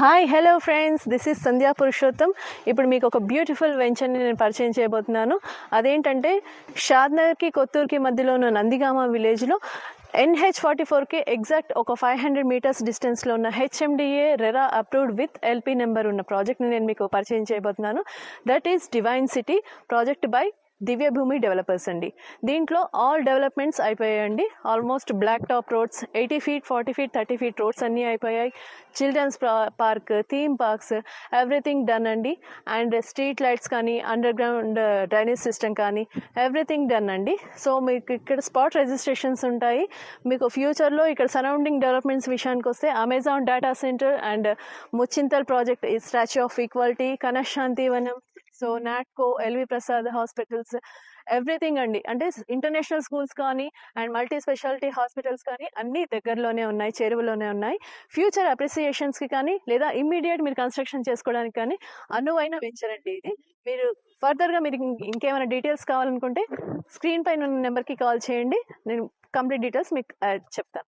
Hi hello friends, this is Sandhya Purushottam. ఇప్పుడు మీకు ఒక బ్యూటిఫుల్ వెంచర్ని నేను పరిచయం చేయబోతున్నాను. అదేంటంటే షాద్నగర్కి కొత్తూరుకి మధ్యలో ఉన్న నందిగామ విలేజ్లో NH44కి ఎగ్జాక్ట్ ఒక 500 మీటర్స్ డిస్టెన్స్లో ఉన్న HMDA RERA approved with LP number ఉన్న ప్రాజెక్ట్ని నేను మీకు పరిచయం చేయబోతున్నాను. That is divine city project by Divya Bhoomi developers అండి. దీంట్లో ఆల్ డెవలప్మెంట్స్ అయిపోయాయండి. Almost blacktop roads, 80 feet, 40 feet, 30 feet roads అన్నీ అయిపోయాయి. Children's park, theme parks, everything done అండి. అండ్ స్ట్రీట్ లైట్స్ కానీ, అండర్ గ్రౌండ్ డ్రైనేజ్ సిస్టమ్ కానీ ఎవ్రీథింగ్ డన్ అండి. So మీకు ఇక్కడ స్పాట్ రిజిస్ట్రేషన్స్ ఉంటాయి. మీకు ఫ్యూచర్లో ఇక్కడ సరౌండింగ్ డెవలప్మెంట్స్ విషయానికి వస్తే Amazon data centre and Muchintal project, statue of equality, Kanha Shanti Vanam, so Natco, LV Prasad hospitals, everything అండి. అంటే ఇంటర్నేషనల్ స్కూల్స్ కానీ అండ్ మల్టీ స్పెషాలిటీ హాస్పిటల్స్ కానీ అన్నీ దగ్గరలోనే ఉన్నాయి, చెరువులోనే ఉన్నాయి. ఫ్యూచర్ అప్రిసియేషన్స్కి కానీ లేదా ఇమ్మీడియట్ మీరు కన్స్ట్రక్షన్ చేసుకోవడానికి కానీ అనువైన వెంచర్ అండి ఇది. మీరు ఫర్దర్గా మీరు ఇంకేమైనా డీటెయిల్స్ కావాలనుకుంటే స్క్రీన్ పైన ఉన్న నెంబర్కి కాల్ చేయండి. నేను కంప్లీట్ డీటెయిల్స్ మీకు చెప్తాను.